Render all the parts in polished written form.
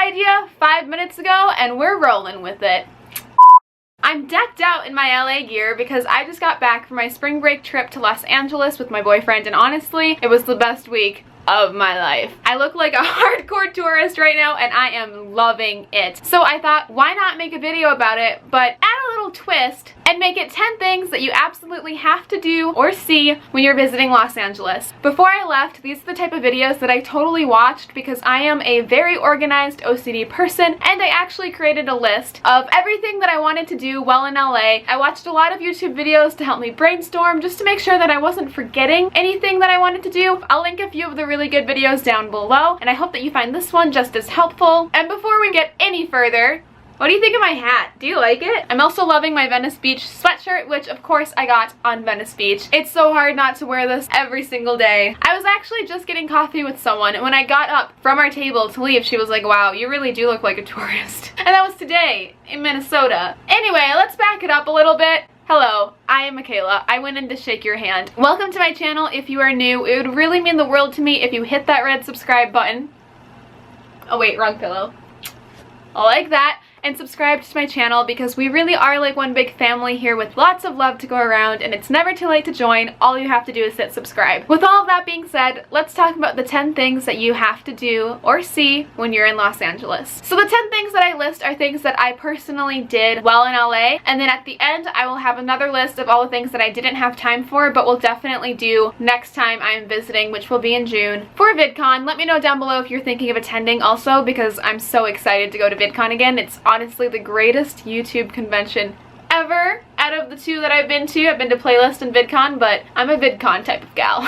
idea 5 minutes ago and we're rolling with it. I'm decked out in my LA gear because I just got back from my spring break trip to Los Angeles with my boyfriend, and honestly, it was the best week of my life. I look like a hardcore tourist right now and I am loving it. So I thought, why not make a video about it, but add a little twist and make it 10 things that you absolutely have to do or see when you're visiting Los Angeles. Before I left, these are the type of videos that I totally watched because I am a very organized OCD person, and I actually created a list of everything that I wanted to do while in LA. I watched a lot of YouTube videos to help me brainstorm, just to make sure that I wasn't forgetting anything that I wanted to do. I'll link a few of the really good videos down below, and I hope that you find this one just as helpful. And before we get any further, what do you think of my hat? Do you like it? I'm also loving my Venice Beach sweatshirt, which of course I got on Venice Beach. It's so hard not to wear this every single day. I was actually just getting coffee with someone, and when I got up from our table to leave, she was like, wow, you really do look like a tourist. And that was today in Minnesota. Anyway, let's back it up a little bit. Hello, I am Makayla. I went in to shake your hand. Welcome to my channel. If you are new, it would really mean the world to me if you hit that red subscribe button. Oh wait, wrong pillow. I like that. And subscribe to my channel because we really are like one big family here with lots of love to go around, and it's never too late to join. All you have to do is hit subscribe. With all of that being said, let's talk about the 10 things that you have to do or see when you're in Los Angeles. So the 10 things that I list are things that I personally did while in LA, and then at the end I will have another list of all the things that I didn't have time for but will definitely do next time I am visiting, which will be in June for VidCon. Let me know down below if you're thinking of attending also, because I'm so excited to go to VidCon again. It's honestly the greatest YouTube convention ever. Out of the two that I've been to Playlist and VidCon, but I'm a VidCon type of gal.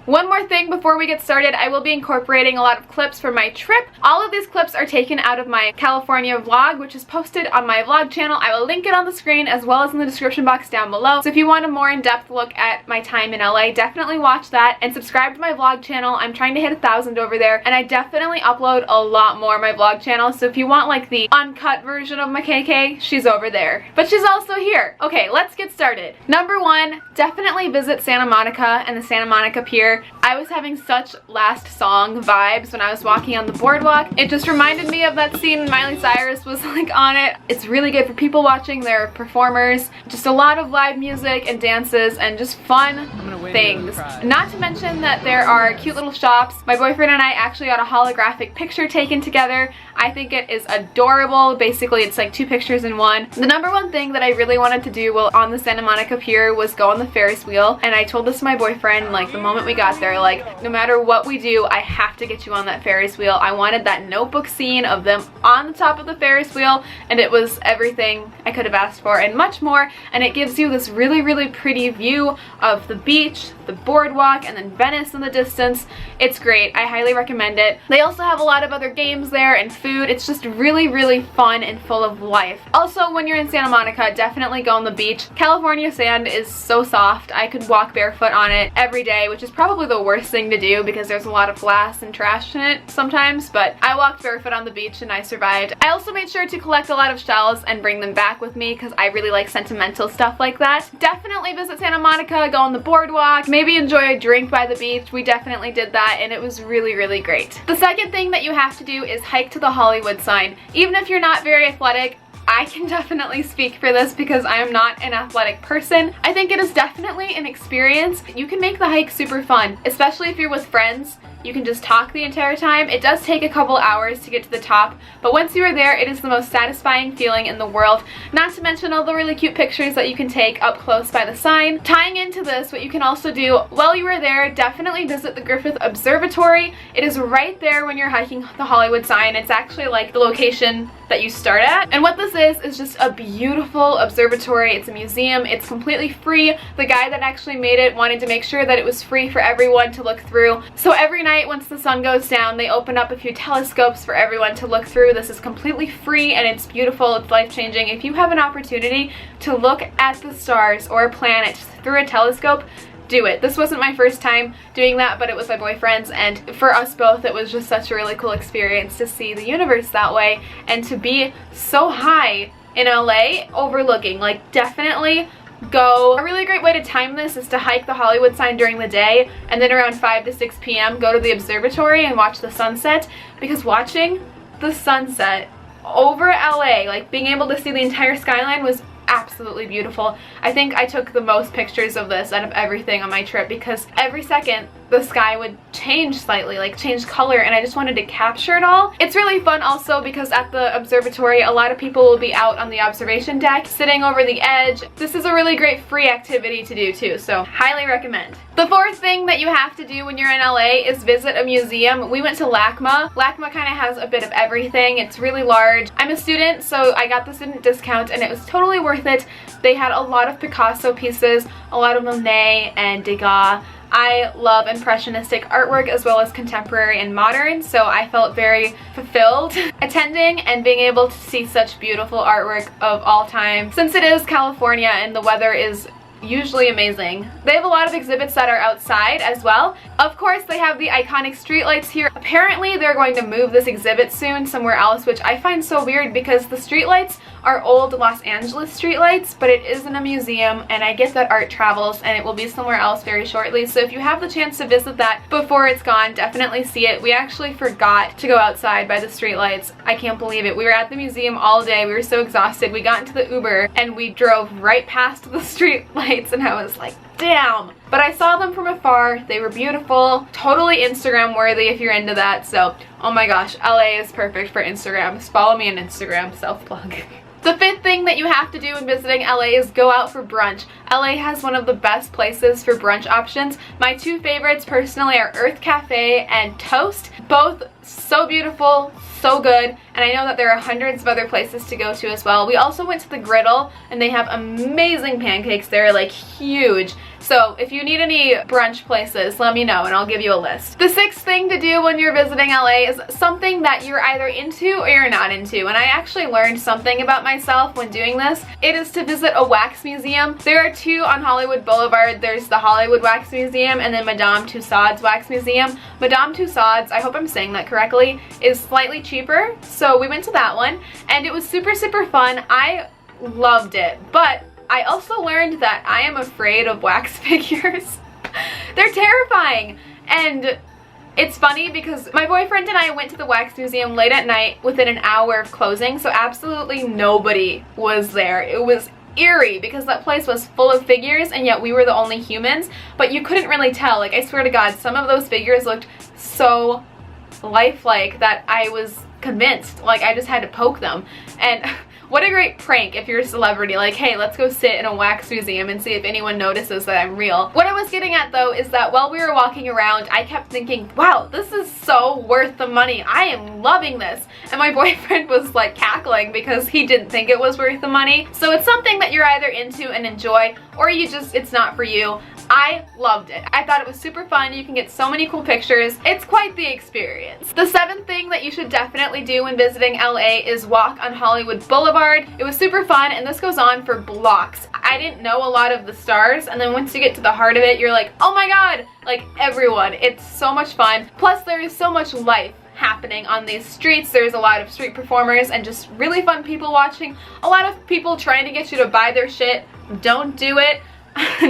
One more thing before we get started, I will be incorporating a lot of clips from my trip. All of these clips are taken out of my California vlog, which is posted on my vlog channel. I will link it on the screen as well as in the description box down below. So if you want a more in-depth look at my time in LA, definitely watch that and subscribe to my vlog channel. I'm trying to hit 1,000 over there, and I definitely upload a lot more on my vlog channel. So if you want like the uncut version of makaykay, she's over there. But she's also here. Okay, let's get started. Number 1, definitely visit Santa Monica and the Santa Monica Pier. I was having such Last Song vibes when I was walking on the boardwalk. It just reminded me of that scene Miley Cyrus was like on it. It's really good for people watching. There are performers, just a lot of live music and dances and just fun things. Not to mention that there are cute little shops. My boyfriend and I actually got a holographic picture taken together. I think it is adorable. Basically, it's like 2 pictures in one. The number 1 thing that I really wanted to do while on the Santa Monica Pier was go on the Ferris wheel, and I told this to my boyfriend like the moment we got there, like no matter what we do, I have to get you on that Ferris wheel. I wanted that Notebook scene of them on the top of the Ferris wheel, and it was everything I could have asked for and much more, and it gives you this really pretty view of the beach, the boardwalk, and then Venice in the distance. It's great. I highly recommend it. They also have a lot of other games there and food. It's just really fun and full of life. Also, when you're in Santa Monica, definitely go on the beach. California sand is so soft. I could walk barefoot on it every day, which is probably the worst thing to do because there's a lot of glass and trash in it sometimes, but I walked barefoot on the beach and I survived. I also made sure to collect a lot of shells and bring them back with me because I really like sentimental stuff like that. Definitely visit Santa Monica, go on the boardwalk, maybe enjoy a drink by the beach. We definitely did that and it was really great. The second thing that you have to do is hike to the Hollywood sign. Even if you're not very athletic, I can definitely speak for this because I am not an athletic person. I think it is definitely an experience. You can make the hike super fun, especially if you're with friends. You can just talk the entire time. It does take a couple hours to get to the top, but once you are there, it is the most satisfying feeling in the world. Not to mention all the really cute pictures that you can take up close by the sign. Tying into this, what you can also do while you are there, definitely visit the Griffith Observatory. It is right there when you're hiking the Hollywood sign. It's actually like the location that you start at. And what this is just a beautiful observatory. It's a museum. It's completely free. The guy that actually made it wanted to make sure that it was free for everyone to look through. So every night once the sun goes down, they open up a few telescopes for everyone to look through. This is completely free and it's beautiful. It's life-changing. If you have an opportunity to look at the stars or a planet through a telescope, do it. This wasn't my first time doing that, but it was my boyfriend's, and for us both it was just such a really cool experience to see the universe that way and to be so high in LA overlooking. Like, definitely go. A really great way to time this is to hike the Hollywood sign during the day and then around 5 to 6 p.m. go to the observatory and watch the sunset, because watching the sunset over LA, like being able to see the entire skyline, was absolutely beautiful. I think I took the most pictures of this out of everything on my trip because every second the sky would change slightly, like change color, and I just wanted to capture it all. It's really fun also because at the observatory a lot of people will be out on the observation deck sitting over the edge. This is a really great free activity to do too, so highly recommend. The fourth thing that you have to do when you're in LA is visit a museum. We went to LACMA. LACMA kind of has a bit of everything. It's really large. I'm a student, so I got the student discount and it was totally worth it. They had a lot of Picasso pieces, a lot of Monet and Degas. I love impressionistic artwork as well as contemporary and modern, so I felt very fulfilled attending and being able to see such beautiful artwork of all time. Since it is California and the weather is usually amazing. They have a lot of exhibits that are outside as well. Of course, they have the iconic streetlights here. Apparently, they're going to move this exhibit soon somewhere else, which I find so weird because the streetlights are old Los Angeles streetlights, but it is in a museum, and I get that art travels and it will be somewhere else very shortly. So if you have the chance to visit that before it's gone, definitely see it. We actually forgot to go outside by the streetlights. I can't believe it. We were at the museum all day. We were so exhausted. We got into the Uber and we drove right past the streetlights, and I was like, damn. But I saw them from afar. They were beautiful, totally Instagram worthy if you're into that. So, oh my gosh, LA is perfect for Instagram. Just follow me on Instagram, self-plug. The fifth thing that you have to do when visiting LA is go out for brunch. LA has one of the best places for brunch options. My two favorites personally are Earth Cafe and Toast. Both so beautiful, so good, and I know that there are hundreds of other places to go to as well. We also went to the Griddle and they have amazing pancakes. They're like huge. So if you need any brunch places, let me know and I'll give you a list. The sixth thing to do when you're visiting LA is something that you're either into or you're not into, and I actually learned something about myself when doing this. It is to visit a wax museum. There are two on Hollywood Boulevard. There's the Hollywood Wax Museum and then Madame Tussauds Wax Museum. Madame Tussauds, I hope I'm saying that correctly, is slightly cheaper, so we went to that one and it was super fun. I loved it, but I also learned that I am afraid of wax figures. They're terrifying, and it's funny because my boyfriend and I went to the wax museum late at night within an hour of closing, so absolutely nobody was there. It was eerie because that place was full of figures and yet we were the only humans, but you couldn't really tell. Like, I swear to God, some of those figures looked so lifelike that I was convinced, like, I just had to poke them. And what a great prank if you're a celebrity, like, hey, let's go sit in a wax museum and see if anyone notices that I'm real. What I was getting at though is that while we were walking around, I kept thinking, wow, this is so worth the money. I am loving this. And my boyfriend was like cackling because he didn't think it was worth the money. So it's something that you're either into and enjoy, or you just, it's not for you. I loved it. I thought it was super fun. You can get so many cool pictures. It's quite the experience. The seventh thing that you should definitely do when visiting LA is walk on Hollywood Boulevard. It was super fun, and this goes on for blocks. I didn't know a lot of the stars, and then once you get to the heart of it, you're like, oh my god, like everyone. It's so much fun. Plus, there is so much life happening on these streets. There's a lot of street performers and just really fun people watching. A lot of people trying to get you to buy their shit. Don't do it.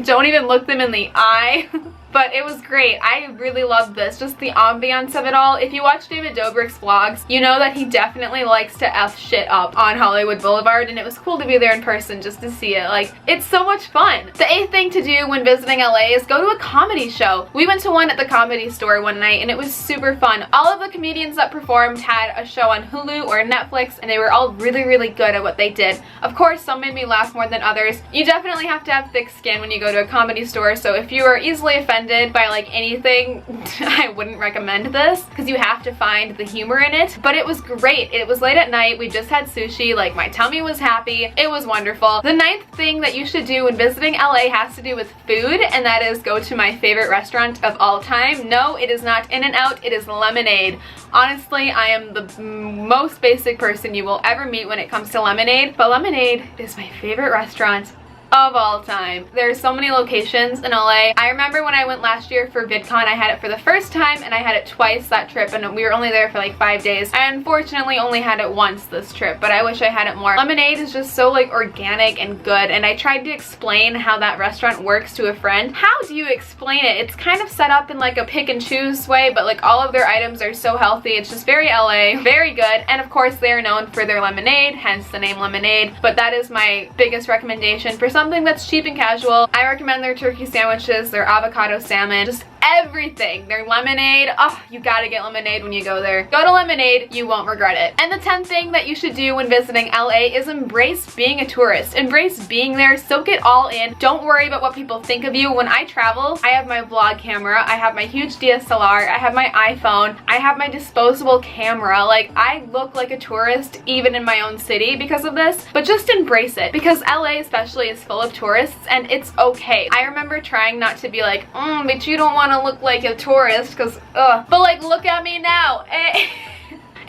Don't even look them in the eye. But it was great. I really loved this, just the ambiance of it all. If you watch David Dobrik's vlogs, you know that he definitely likes to F shit up on Hollywood Boulevard, and it was cool to be there in person just to see it. Like, it's so much fun. The eighth thing to do when visiting LA is go to a comedy show. We went to one at the Comedy Store one night and it was super fun. All of the comedians that performed had a show on Hulu or Netflix, and they were all really good at what they did. Of course, some made me laugh more than others. You definitely have to have thick skin when you go to a comedy store, so if you are easily offended by like anything, I wouldn't recommend this because you have to find the humor in it. But it was great. It was late at night. We just had sushi. Like, my tummy was happy. It was wonderful. The ninth thing that you should do when visiting LA has to do with food, and that is go to my favorite restaurant of all time. No, it is not In-N-Out. It is Lemonade. Honestly, I am the most basic person you will ever meet when it comes to lemonade, but Lemonade is my favorite restaurant of all time. There's so many locations in LA. I remember when I went last year for VidCon, I had it for the first time and I had it twice that trip, and we were only there for like 5 days. I unfortunately only had it once this trip, but I wish I had it more. Lemonade is just so like organic and good, and I tried to explain how that restaurant works to a friend. How do you explain it? It's kind of set up in like a pick and choose way, but like all of their items are so healthy. It's just very LA, very good, and of course they are known for their lemonade, hence the name Lemonade. But that is my biggest recommendation for something that's cheap and casual. I recommend their turkey sandwiches, their avocado salmon, just everything. Their lemonade, oh, you gotta get lemonade when you go there. Go to Lemonade, you won't regret it. And the 10th thing that you should do when visiting LA is embrace being a tourist. Embrace being there, soak it all in. Don't worry about what people think of you. When I travel, I have my vlog camera, I have my huge DSLR, I have my iPhone, I have my disposable camera. Like, I look like a tourist even in my own city because of this, but just embrace it, because LA especially is full of tourists and it's okay. I remember trying not to be like, but you don't want to look like a tourist because but like, look at me now.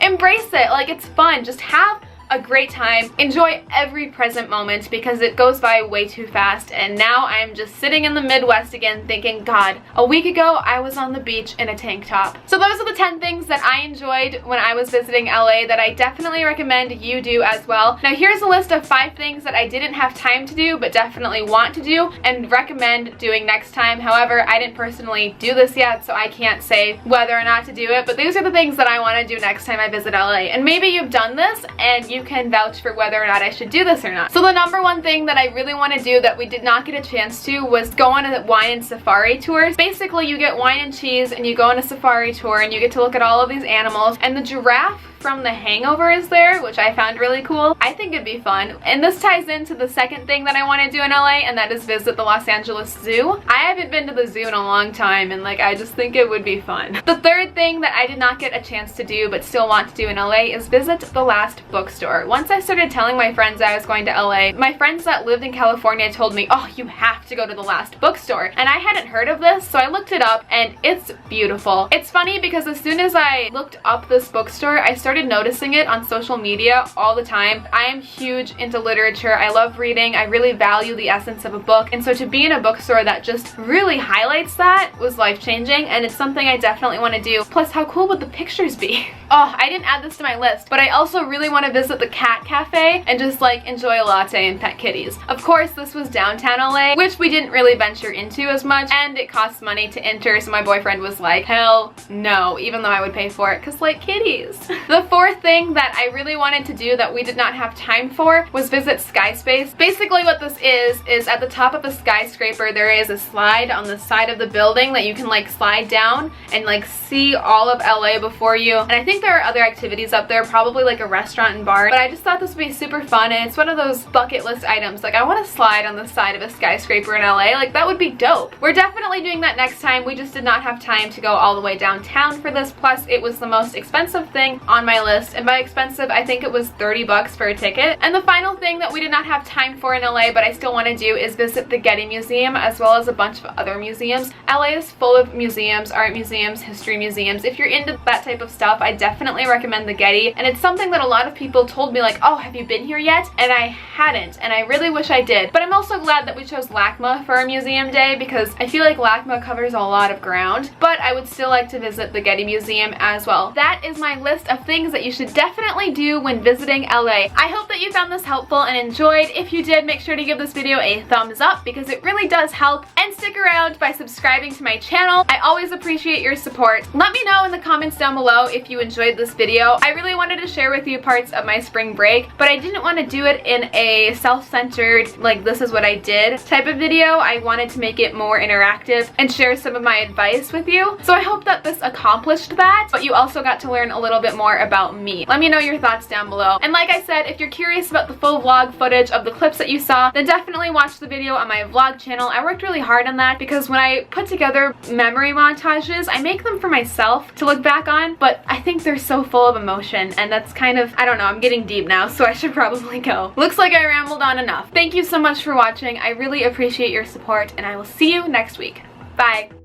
Embrace it. Like, it's fun. Just have a great time. Enjoy every present moment because it goes by way too fast, and now I'm just sitting in the Midwest again thinking, God, a week ago I was on the beach in a tank top. So those are the 10 things that I enjoyed when I was visiting LA that I definitely recommend you do as well. Now here's a list of 5 things that I didn't have time to do but definitely want to do and recommend doing next time. However, I didn't personally do this yet, so I can't say whether or not to do it, but these are the things that I want to do next time I visit LA. And maybe you've done this and you can vouch for whether or not I should do this or not. So the number one thing that I really want to do that we did not get a chance to was go on a wine and safari tours. Basically, you get wine and cheese and you go on a safari tour and you get to look at all of these animals, and the giraffe from The Hangover is there, which I found really cool. I think it'd be fun. And this ties into the second thing that I want to do in LA, and that is visit the Los Angeles Zoo. I haven't been to the zoo in a long time, and like, I just think it would be fun. The third thing that I did not get a chance to do but still want to do in LA is visit the last bookstore. Once I started telling my friends I was going to LA, my friends that lived in California told me, oh, you have to go to the last bookstore. And I hadn't heard of this, so I looked it up and it's beautiful. It's funny because as soon as I looked up this bookstore, I started noticing it on social media all the time. I am huge into literature. I love reading. I really value the essence of a book. And so to be in a bookstore that just really highlights that was life-changing, and it's something I definitely want to do. Plus, how cool would the pictures be? Oh, I didn't add this to my list, but I also really want to visit the cat cafe and just like enjoy a latte and pet kitties. Of course, this was downtown LA, which we didn't really venture into as much, and it costs money to enter, so my boyfriend was like, hell no, even though I would pay for it because like kitties. The fourth thing that I really wanted to do that we did not have time for was visit Skyspace. Basically what this is at the top of a skyscraper there is a slide on the side of the building that you can like slide down and like see all of LA before you. And I think there are other activities up there, probably like a restaurant and bar, but I just thought this would be super fun, and it's one of those bucket list items. Like, I want to slide on the side of a skyscraper in LA. Like, that would be dope. We're definitely doing that next time. We just did not have time to go all the way downtown for this, plus it was the most expensive thing on my list, and by expensive I think it was 30 bucks for a ticket. And the final thing that we did not have time for in LA but I still want to do is visit the Getty Museum as well as a bunch of other museums. LA is full of museums, art museums, history museums. If you're into that type of stuff, I definitely recommend the Getty, and it's something that a lot of people told me like, oh, have you been here yet? And I hadn't, and I really wish I did. But I'm also glad that we chose LACMA for our museum day because I feel like LACMA covers a lot of ground, but I would still like to visit the Getty Museum as well. That is my list of things that you should definitely do when visiting LA. I hope that you found this helpful and enjoyed. If you did, make sure to give this video a thumbs up because it really does help, and stick around by subscribing to my channel. I always appreciate your support. Let me know in the comments down below if you enjoyed this video. I really wanted to share with you parts of my spring break, but I didn't want to do it in a self-centered, like this is what I did type of video. I wanted to make it more interactive and share some of my advice with you. So I hope that this accomplished that, but you also got to learn a little bit more about me. Let me know your thoughts down below. And like I said, if you're curious about the full vlog footage of the clips that you saw, then definitely watch the video on my vlog channel. I worked really hard on that because when I put together memory montages, I make them for myself to look back on, but I think they're so full of emotion, and that's kind of, I don't know, I'm getting deep now, so I should probably go. Looks like I rambled on enough. Thank you so much for watching. I really appreciate your support, and I will see you next week. Bye.